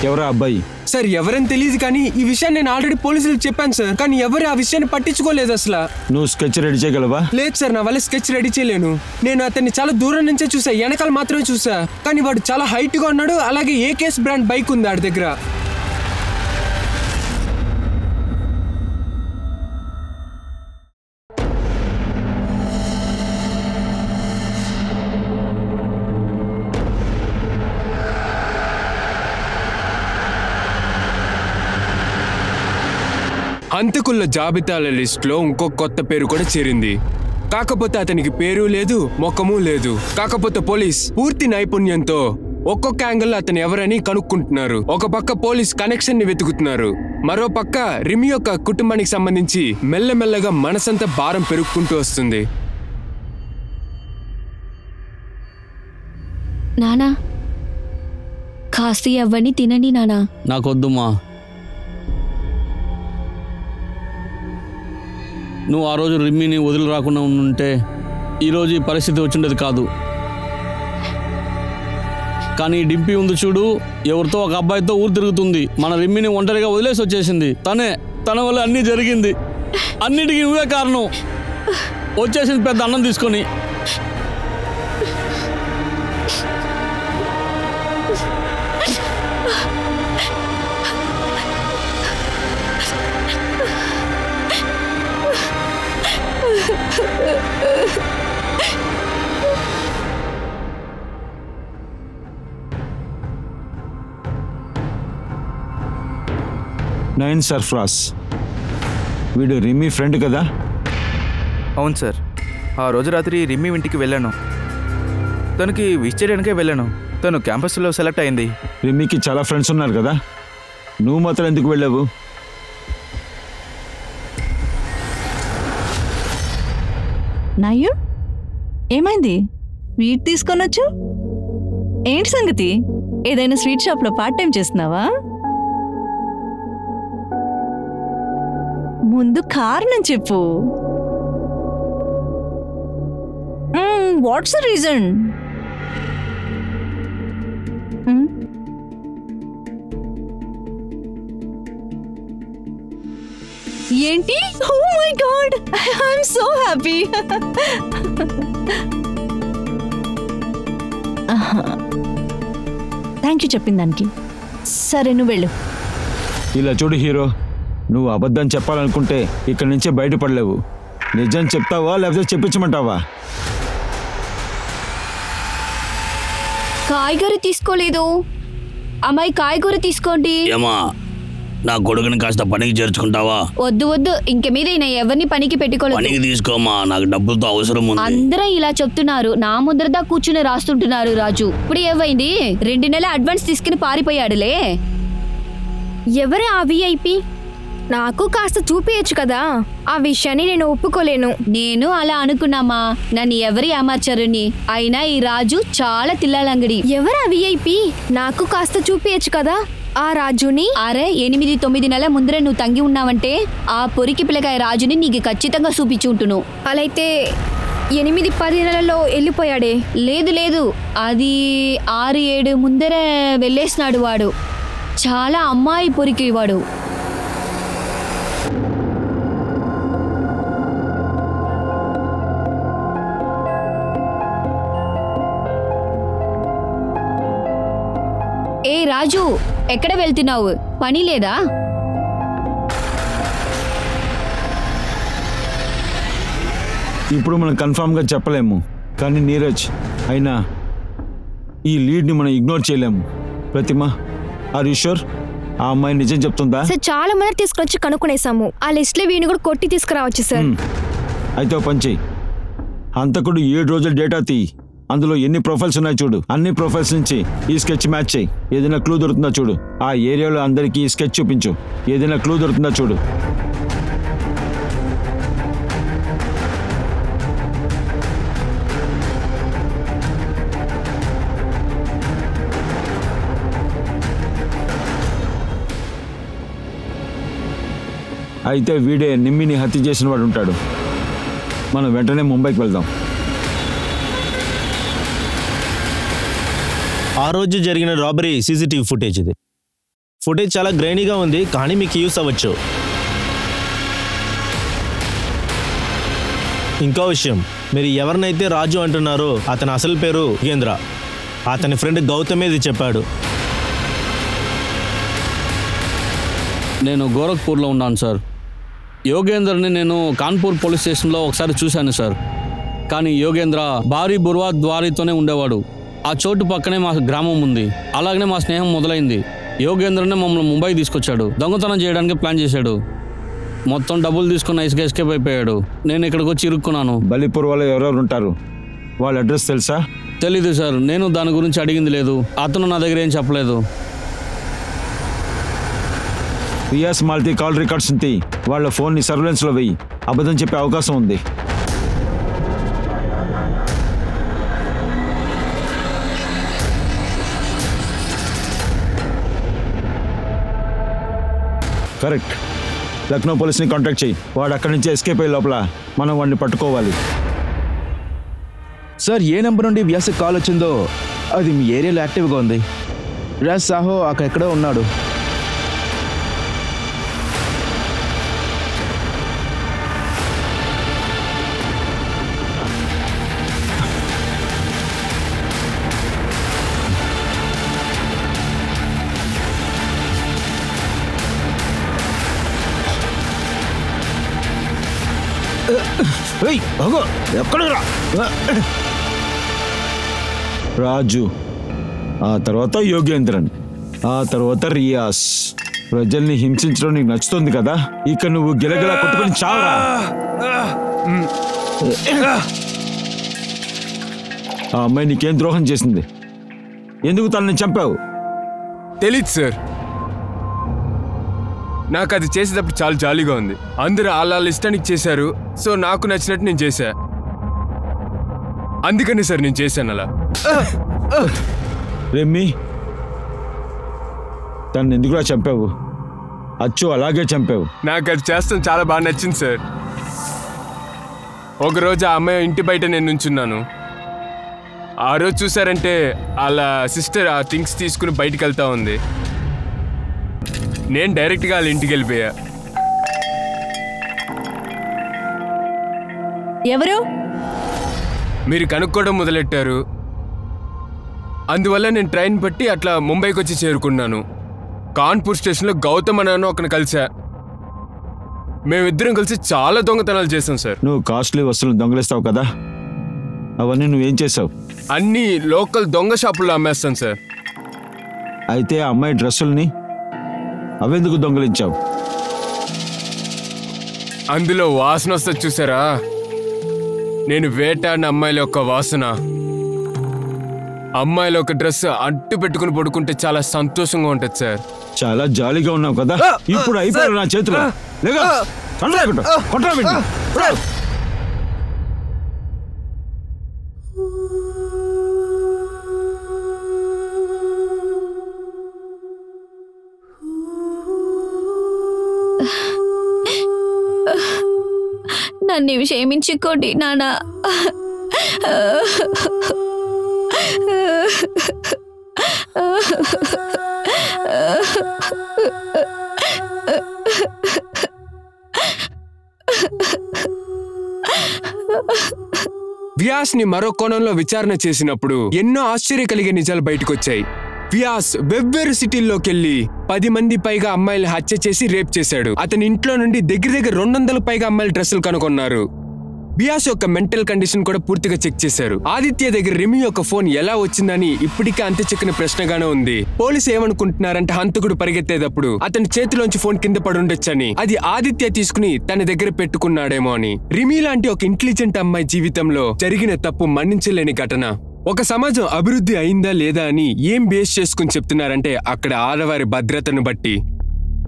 ఎవరా అబ్బాయి? సార్ ఎవరని తెలియదు, కానీ ఈ విషయాన్ని నేను ఆల్రెడీ పోలీసులకు చెప్పాను సార్, కానీ ఎవరు ఆ విషయాన్ని పట్టించుకోలేదు అసలు. నువ్వు స్కెచ్ రెడీ చేయగలవా? లేదు సార్, నా వల్ల స్కెచ్ రెడీ చేయలేను. నేను అతన్ని చాలా దూరం నుంచే చూసా, వెనకాల మాత్రమే చూసా. కానీ వాడు చాలా హైట్గా ఉన్నాడు, అలాగే ఏకేఎస్ బ్రాండ్ బైక్ ఉంది వాడి దగ్గర. హంతకుల జాబితాల లిస్టులో ఇంకో కొత్త పేరు కూడా చేరింది. కాకపోతే అతనికి పేరు లేదు, ముఖము లేదు. కాకపోతే పోలీస్ పూర్తి నైపుణ్యంతో ఒక్కొక్క యాంగిల్ అతను ఎవరని కనుక్కుంటున్నారు. ఒక పక్క పోలీస్ కనెక్షన్ ని వెతుకుతున్నారు, మరో పక్క రిమి యొక్క కుటుంబానికి సంబంధించి మెల్లమెల్లగా మనసంతా భారం పెరుగుకుంటూ వస్తుంది. నానా కాస్త అవన్నీ తినండి నానా. నాకొద్దుమా. నువ్వు ఆ రోజు రిమ్మిని వదిలి రాకుండా ఉంటే ఈరోజు ఈ పరిస్థితి వచ్చిండేది కాదు. కానీ డింపీ ఉంది చూడు, ఎవరితో ఒక అబ్బాయితో ఊరు తిరుగుతుంది. మన రిమ్మిని ఒంటరిగా వదిలేసి వచ్చేసింది. తన వల్ల అన్నీ జరిగింది. అన్నిటికీ నువ్వే కారణం. వచ్చేసింది పెద్ద అన్నం తీసుకొని. నైన్ సర్ఫరాజ్, వీడు రిమ్మీ ఫ్రెండ్ కదా? అవును సార్, ఆ రోజు రాత్రి రిమ్మీ ఇంటికి వెళ్ళాను. తనకి విష్ చేయడానికే వెళ్ళాను. తను క్యాంపస్లో సెలెక్ట్ అయింది. రిమ్మీకి చాలా ఫ్రెండ్స్ ఉన్నారు కదా, నువ్వు మాత్రం ఎందుకు వెళ్ళావు? నాయు, ఏమైంది? స్వీట్ తీసుకొనొచ్చు. ఏంటి సంగతి? ఏదైనా స్వీట్ షాప్లో పార్ట్ టైం చేస్తున్నావా? ముందు కారణం చెప్పు. What's the reason? ఏంటి? Oh my God, I'm so happy. Thank you చెప్పిన దానికి. సరే, నువ్వు వెళ్ళు. ఇలా చూడు హీరో, నువ్వు అబద్ధం చెప్పాలనుకుంటే ఇక్కడి నుంచే బయటపడలేవు. నిజం చెప్తావా లేకపోతే చెప్పించమంటావా? కాయగూర తీసుకోలేదు. అమ్మాయి కాయగూర తీసుకోండి. ఏమా, నా కొడుకుని కాస్త పనికి చేర్చుకుంటావా? వద్దు వద్దు, ఇంక మీద ఎవరిని పనికి పెట్టుకోలేదు. పనికి తీసుకోమా, నాకు డబ్బులతో అవసరం ఉంది. అందరూ ఇలా చెప్తున్నారు. నా ముందరదా కూర్చుని రాస్తుంటున్నారు. రాజు ఇప్పుడు ఏమైంది? 2 నెలల అడ్వాన్స్ తీసుకుని పారిపోయాడులే. ఎవరే ఆ విఐపి? నాకు కాస్త చూపించచ్చు కదా. ఆ విషయాన్ని నేను ఒప్పుకోలేను. నేను అలా అనుకున్నామా, నన్ను ఎవరి ఏమార్చారని. అయినా ఈ రాజు చాలా తిల్లాలంగడి. ఎవరా విఐపి? నాకు కాస్త చూపించచ్చు కదా ఆ రాజుని. అరే 8-9 నెలల ముందరే నువ్వు తంగి ఉన్నావంటే ఆ పొరికి పిల్లకాయ రాజుని నీకు ఖచ్చితంగా చూపించుంటును. అలాయితే 8-10 నెలల్లో వెళ్ళిపోయాడే? లేదు లేదు, అది 6-7 ముందరే వెళ్ళేసినాడు. వాడు చాలా అమ్మాయి పొరికి వాడు. ఏ రాజు, ఎక్కడ వెళ్తున్నావు? పని లేదా? ఇప్పుడు మనం కన్ఫామ్గా చెప్పలేము, కానీ నీరజ్, అయినా ఈ లీడ్ని మనం ఇగ్నోర్ చేయలేము. ప్రతిమ, ఆర్ యు ష్యూర్? ఆ అమ్మాయి నిజం చెప్తుందా? సార్, చాలా మంది తీసుకొచ్చి కనుక్కునేసాము. ఆ లిస్ట్లో వీడిని కూడా కొట్టి తీసుకురావచ్చు సార్. అయితే ఓ పని చెయ్యి, హంతకుడు 7 రోజుల డేటా తీయి. అందులో ఎన్ని ప్రొఫైల్స్ ఉన్నాయి చూడు. అన్ని ప్రొఫైల్స్ నుంచి ఈ స్కెచ్ మ్యాచ్ చేయి. ఏదైనా క్లూ దొరుకుతుందా చూడు. ఆ ఏరియాలో అందరికీ ఈ స్కెచ్ చూపించు. ఏదైనా క్లూ దొరుకుతుందా చూడు. అయితే వీడే నిమ్మిని హత్య చేసిన వాడు ఉంటాడు. మనం వెంటనే ముంబైకి వెళ్దాం. ఆ రోజు జరిగిన రాబరీ సీసీటీవీ ఫుటేజ్ ఇది. ఫుటేజ్ చాలా గ్రైనీగా ఉంది, కానీ మీకు యూస్ అవ్వచ్చు. ఇంకో విషయం, మీరు ఎవరినైతే రాజు అంటున్నారో అతని అసలు పేరు యోగేంద్ర. అతని ఫ్రెండ్ గౌతమ్ ఇది చెప్పాడు. నేను గోరఖ్పూర్లో ఉన్నాను సార్. యోగేంద్రని నేను కాన్పూర్ పోలీస్ స్టేషన్లో ఒకసారి చూశాను సార్. కానీ యోగేంద్ర భారీ బుర్వా ద్వారితోనే ఉండేవాడు. ఆ చోటు పక్కనే మా గ్రామం ఉంది. అలాగనే మా స్నేహం మొదలైంది. యోగేంద్రనే మమ్మల్ని ముంబై తీసుకొచ్చాడు. దొంగతనం చేయడానికి ప్లాన్ చేశాడు. మొత్తం డబ్బులు తీసుకుని నైస్గా ఎస్కేప్ అయిపోయాడు. నేను ఇక్కడికి వచ్చి ఇరుక్కున్నాను. బలిపూర్ వాళ్ళు ఎవరెవరు ఉంటారు? వాళ్ళ అడ్రస్ తెలుసా? తెలీదు సార్, నేను దాని గురించి అడిగింది లేదు. అతను నా దగ్గర ఏం చెప్పలేదు. రియాస్ మాల్తీ కాల్ రికార్డ్స్ ఉంది. వాళ్ళ ఫోన్ని సర్వేలెన్స్లో వెయ్యి. అబద్ధం చెప్పే అవకాశం ఉంది. కరెక్ట్. లక్నో పోలీస్ని కాంటాక్ట్ చేయి. వాడు అక్కడి నుంచి ఎస్కేప్ అయ్యే లోపల మనం వాడిని పట్టుకోవాలి. సార్, ఏ నెంబర్ నుండి వ్యాసకి కాల్ వచ్చిందో అది మీ ఏరియాలో యాక్టివ్గా ఉంది. రాజ్ సాహో అక్కడెక్కడో ఉన్నాడు. రాజు, ఆ తర్వాత యోగేంద్రన్, ఆ తర్వాత రియాస్. ప్రజల్ని హింసించడం నీకు నచ్చుతుంది కదా, ఇక నువ్వు గిలగిలా కొట్టుకొని చావరా. ఆ అమ్మాయి నీకేం ద్రోహం చేసింది? ఎందుకు తనని చంపావు? తెలీదు సార్. నాకు అది చేసేటప్పుడు చాలా జాలీగా ఉంది. అందరూ వాళ్ళ ఇష్టానికి చేశారు, సో నాకు నచ్చినట్టు నేను చేశా. అందుకని సార్ నేను చేశాను అలా. రెమ్మి, తను ఎందుకులా చంపావు? అచ్చు అలాగే చంపావు. నాకు అది చేస్తాం చాలా బాగా నచ్చింది సార్. ఒకరోజు ఆ అమ్మాయి ఇంటి బయట నేను నుంచున్నాను. ఆ రోజు చూసారంటే వాళ్ళ సిస్టర్ ఆ థింగ్స్ తీసుకుని బయటికి వెళ్తా ఉంది. నేను డైరెక్ట్గా వాళ్ళ ఇంటికి వెళ్ళిపోయా. ఎవరు? మీరు కనుక్కోవడం మొదలెట్టారు. అందువల్ల నేను ట్రైన్ పట్టి అట్లా ముంబైకి వచ్చి చేరుకున్నాను. కాన్పూర్ స్టేషన్లో గౌతమ్ అన్న ఒకరిని కలిసా. మేమిద్దరం కలిసి చాలా దొంగతనాలు చేసాం సార్. నువ్వు కాస్ట్లీ వస్తువులు దొంగలిస్తావు కదా, అవన్నీ నువ్వేం చేసావు? అన్నీ లోకల్ దొంగ షాపుల్లో అమ్మేస్తాను సార్. అయితే ఆ అమ్మాయి డ్రెస్సుల్ని అవెందుకు దొంగలించావు? అందులో వాసన వస్తుంది చూసారా, నేను వేటాడిన అమ్మాయిల యొక్క వాసన. అమ్మాయిల ఒక డ్రెస్ అట్టు పెట్టుకుని పడుకుంటే చాలా సంతోషంగా ఉంటుంది సార్. చాలా జాలీగా ఉన్నావు కదా, ఇప్పుడు అయిపోయారు నా చేతిలో. నన్ను క్షమించుకోండి నాన్న. వ్యాస్ని మరో కోణంలో విచారణ చేసినప్పుడు ఎన్నో ఆశ్చర్య కలిగే నిజాలు బయటకొచ్చాయి. వ్యాస్ వెవ్వేరు సిటీల్లోకెళ్లి 10 మంది పైగా అమ్మాయిలు హత్య చేసి రేప్ చేశాడు. అతని ఇంట్లో నుండి దగ్గర 200 పైగా అమ్మాయిల డ్రెస్సులు కనుగొన్నారు. వ్యాస్ యొక్క మెంటల్ కండిషన్ కూడా పూర్తిగా చెక్ చేశారు. ఆదిత్య దగ్గర రిమి యొక్క ఫోన్ ఎలా వచ్చిందని ఇప్పటికే అంతే చిక్కిన ప్రశ్నగానే ఉంది. పోలీసు ఏమనుకుంటున్నారంటే హంతకుడు పరిగెత్తేటప్పుడు అతని చేతిలోంచి ఫోన్ కింద పడుండొచ్చని, అది ఆదిత్య తీసుకుని తన దగ్గర పెట్టుకున్నాడేమో అని. రిమి లాంటి ఒక ఇంటెలిజెంట్ అమ్మాయి జీవితంలో జరిగిన తప్పు మన్నించలేని ఘటన. ఒక సమాజం అభివృద్ధి అయిందా లేదా అని ఏం బేస్ చేసుకుని చెప్తున్నారంటే అక్కడ ఆడవారి భద్రతను బట్టి.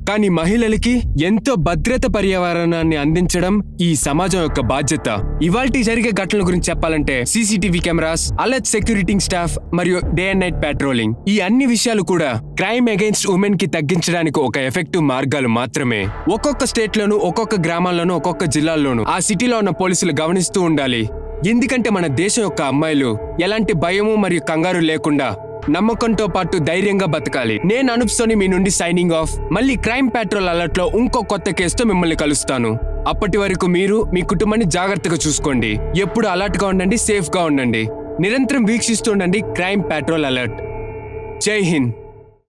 కానీ మహిళలకి ఎంతో భద్రత పర్యావరణాన్ని అందించడం ఈ సమాజం యొక్క బాధ్యత. ఇవాల్టి జరిగే ఘటనల గురించి చెప్పాలంటే CCTV cameras, alert security staff మరియు డే అండ్ నైట్ పెట్రోలింగ్, ఈ అన్ని విషయాలు కూడా క్రైమ్ అగైన్స్ట్ ఉమెన్ కి తగ్గించడానికి ఒక ఎఫెక్టివ్ మార్గాలు మాత్రమే. ఒక్కొక్క స్టేట్ లోను, ఒక్కొక్క గ్రామాల్లోనూ, ఒక్కొక్క జిల్లాల్లోనూ ఆ సిటీలో ఉన్న పోలీసులు గమనిస్తూ ఉండాలి. ఎందుకంటే మన దేశం యొక్క అమ్మాయిలు ఎలాంటి భయము మరియు కంగారు లేకుండా నమ్మకంతో పాటు ధైర్యంగా బతకాలి. నేను అనూప్ సోని మీ నుండి సైనింగ్ ఆఫ్. మళ్ళీ క్రైమ్ పెట్రోల్ అలర్ట్ లో ఇంకో కొత్త కేసుతో మిమ్మల్ని కలుస్తాను. అప్పటి వరకు మీరు మీ కుటుంబాన్ని జాగ్రత్తగా చూసుకోండి. ఎప్పుడు అలర్ట్ గా ఉండండి, సేఫ్ గా ఉండండి. నిరంతరం వీక్షిస్తూ ఉండండి క్రైమ్ పెట్రోల్ అలర్ట్. జై హింద్.